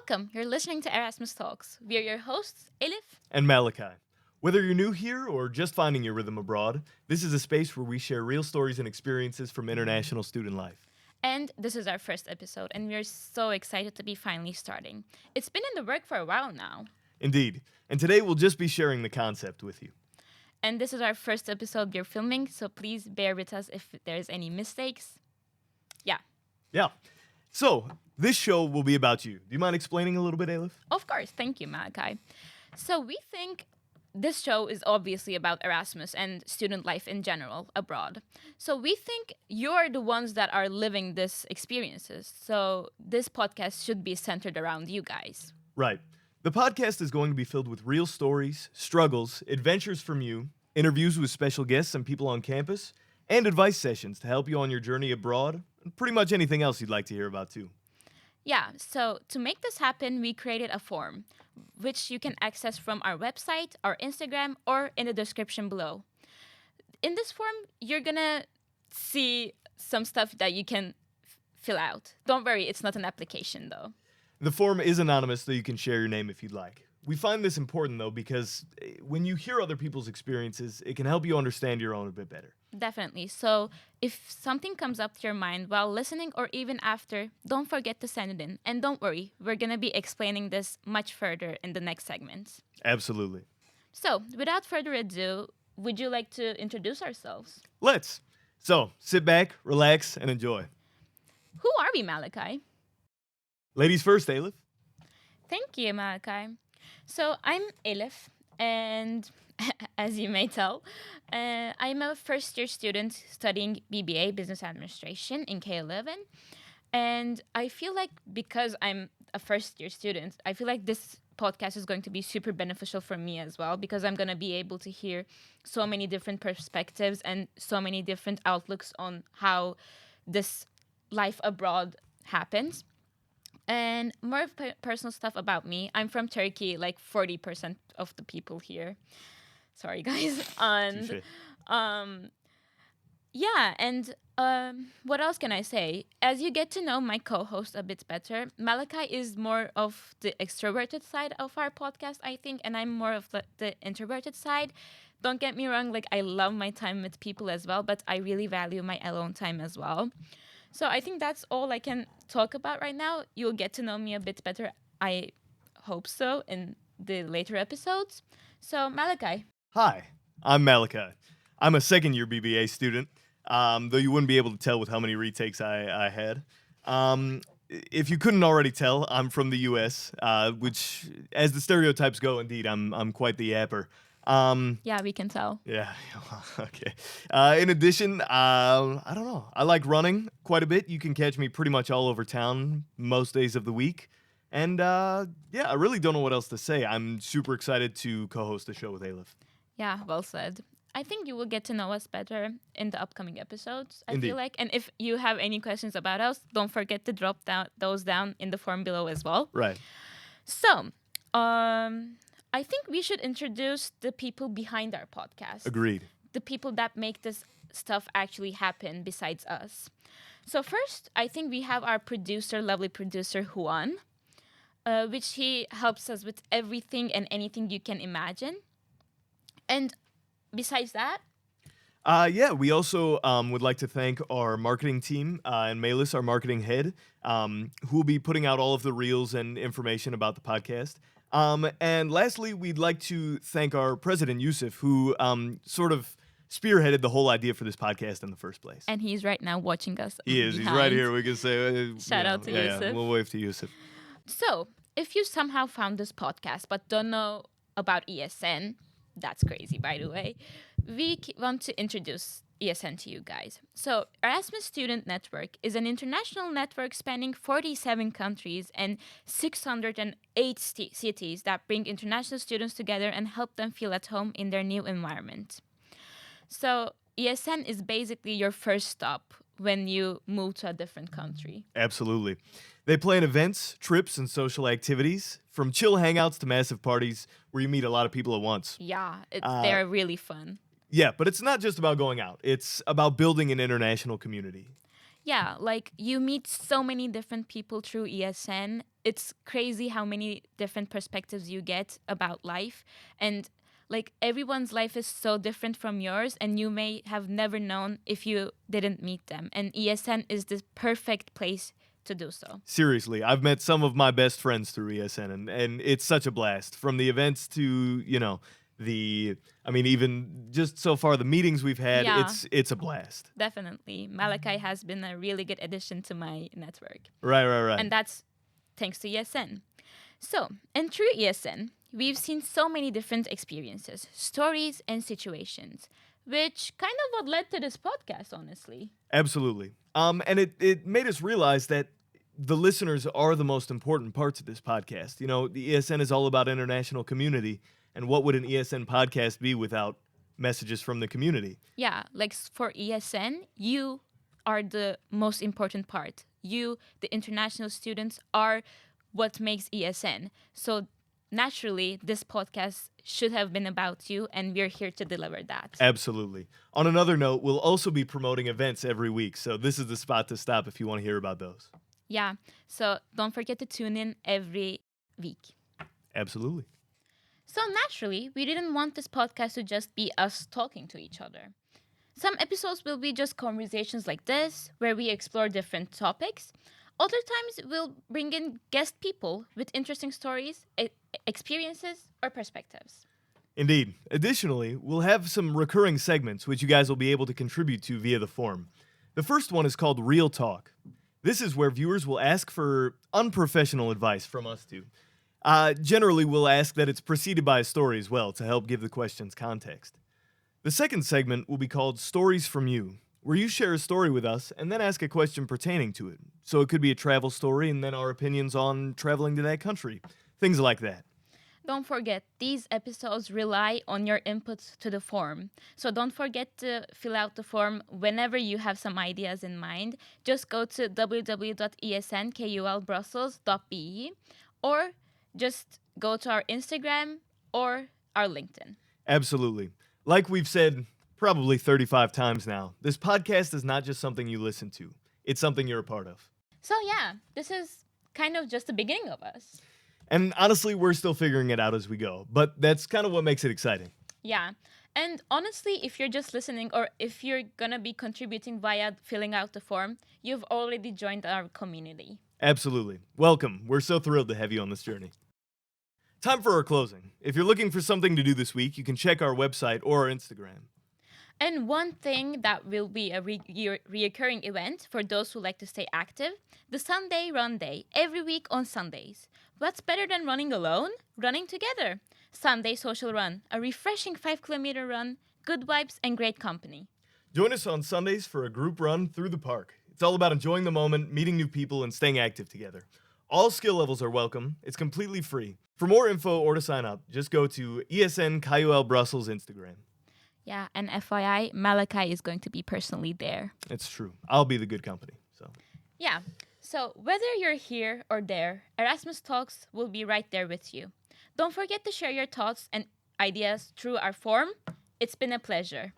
Welcome. You're listening to Erasmus Talks. We are your hosts, Elif. And Malachi. Whether you're new here or just finding your rhythm abroad, this is a space where we share real stories and experiences from international student life. And this is our first episode, and we're so excited to be finally starting. It's been in the work for a while now. Indeed. And today we'll just be sharing the concept with you. And this is our first episode we're filming, so please bear with us if there's any mistakes. Yeah. So, this show will be about you. Do you mind explaining a little bit, Elif? Of course. Thank you, Malachi. So we think this show is obviously about Erasmus and student life in general abroad. So we think you're the ones that are living these experiences. So this podcast should be centered around you guys. Right. The podcast is going to be filled with real stories, struggles, adventures from you, interviews with special guests and people on campus, and advice sessions to help you on your journey abroad, and pretty much anything else you'd like to hear about too. Yeah, so to make this happen, we created a form, which you can access from our website, our Instagram, or in the description below. In this form, you're gonna see some stuff that you can fill out. Don't worry, it's not an application though. The form is anonymous, so you can share your name if you'd like. We find this important, though, because when you hear other people's experiences, it can help you understand your own a bit better. Definitely. So if something comes up to your mind while listening or even after, don't forget to send it in. And don't worry, we're going to be explaining this much further in the next segments. Absolutely. So without further ado, would you like to introduce ourselves? Let's. So, sit back, relax, and enjoy. Who are we, Malachi? Ladies first, Elif. Thank you, Malachi. So I'm Elif, and as you may tell, I'm a first-year student studying BBA, Business Administration, in K11. And I feel like because I'm a first-year student, I feel like this podcast is going to be super beneficial for me as well, because I'm going to be able to hear so many different perspectives and so many different outlooks on how this life abroad happens. And more personal stuff about me. I'm from Turkey, like 40% of the people here. Sorry, guys. And what else can I say? As you get to know my co-host a bit better, Malachi is more of the extroverted side of our podcast, I think, and I'm more of the introverted side. Don't get me wrong, like I love my time with people as well, but I really value my alone time as well. So I think that's all I can talk about right now. You'll get to know me a bit better, I hope so, in the later episodes. So, Malachi. Hi, I'm Malachi. I'm a second-year BBA student, though you wouldn't be able to tell with how many retakes I had. If you couldn't already tell, I'm from the U.S., which, as the stereotypes go, indeed, I'm quite the yapper. Yeah, we can tell. Yeah, okay. In addition, I don't know. I like running quite a bit. You can catch me pretty much all over town most days of the week. And I really don't know what else to say. I'm super excited to co-host the show with Elif. Yeah, well said. I think you will get to know us better in the upcoming episodes, I Indeed. feel like. And if you have any questions about us, don't forget to drop those down in the form below as well. Right. So, I think we should introduce the people behind our podcast. Agreed. The people that make this stuff actually happen besides us. So first, I think we have our lovely producer, Juan, which he helps us with everything and anything you can imagine. And besides that, we also would like to thank our marketing team and Melis, our marketing head, who will be putting out all of the reels and information about the podcast. And lastly, we'd like to thank our president, Yusuf, who sort of spearheaded the whole idea for this podcast in the first place. and he's right now watching us. He is. behind. He's right here. We can say Shout out to Yusuf. Yeah, we'll wave to Yusuf. So, if you somehow found this podcast but don't know about ESN, that's crazy, by the way, we want to introduce ESN to you guys. So, Erasmus Student Network is an international network spanning 47 countries and 608 cities that bring international students together and help them feel at home in their new environment. So, ESN is basically your first stop when you move to a different country. Absolutely. They plan events, trips, and social activities, from chill hangouts to massive parties where you meet a lot of people at once. Yeah, they're really fun. Yeah, but it's not just about going out. It's about building an international community. Yeah, like you meet so many different people through ESN. It's crazy how many different perspectives you get about life. And like everyone's life is so different from yours, and you may have never known if you didn't meet them. And ESN is the perfect place to do so. Seriously, I've met some of my best friends through ESN, and it's such a blast. From the events to, even just so far the meetings we've had, Yeah, it's a blast. definitely. Malachi has been a really good addition to my network. Right. And that's thanks to ESN. So, and through ESN, we've seen so many different experiences, stories, and situations, which kind of what led to this podcast, honestly. Absolutely. And it made us realize that the listeners are the most important parts of this podcast. The ESN is all about international community, and what would an ESN podcast be without messages from the community? Yeah, like for ESN, you are the most important part. You, the international students, are what makes ESN. So naturally, this podcast should have been about you, and we're here to deliver that. Absolutely. On another note, we'll also be promoting events every week, so this is the spot to stop if you want to hear about those. Yeah, so don't forget to tune in every week. Absolutely. So naturally, we didn't want this podcast to just be us talking to each other. Some episodes will be just conversations like this, where we explore different topics. Other times, we'll bring in guest people with interesting stories, experiences, or perspectives. Indeed. Additionally, we'll have some recurring segments which you guys will be able to contribute to via the form. The first one is called Real Talk. This is where viewers will ask for unprofessional advice from us two. Generally, we'll ask that it's preceded by a story as well to help give the questions context. The second segment will be called Stories from You, where you share a story with us and then ask a question pertaining to it. So it could be a travel story and then our opinions on traveling to that country. Things like that. Don't forget, these episodes rely on your inputs to the form. So don't forget to fill out the form whenever you have some ideas in mind. Just go to www.esnkulbrussels.be or just go to our Instagram or our LinkedIn. Absolutely. Like we've said probably 35 times now, this podcast is not just something you listen to. It's something you're a part of. So yeah, this is kind of just the beginning of us. And honestly, we're still figuring it out as we go, but that's kind of what makes it exciting. Yeah. And honestly, if you're just listening or if you're going to be contributing via filling out the form, you've already joined our community. Absolutely. Welcome. We're so thrilled to have you on this journey. Time for our closing. If you're looking for something to do this week, you can check our website or our Instagram. And one thing that will be a reoccurring event for those who like to stay active, the Sunday Run Day, every week on Sundays. What's better than running alone? Running together. Sunday Social Run, a refreshing 5-kilometer run, good vibes, and great company. Join us on Sundays for a group run through the park. It's all about enjoying the moment, meeting new people, and staying active together. All skill levels are welcome. It's completely free. For more info or to sign up, just go to ESN KUL Brussels Instagram. Yeah, and FYI, Malachi is going to be personally there. It's true. I'll be the good company. Yeah, so whether you're here or there, Erasmus Talks will be right there with you. Don't forget to share your thoughts and ideas through our form. It's been a pleasure.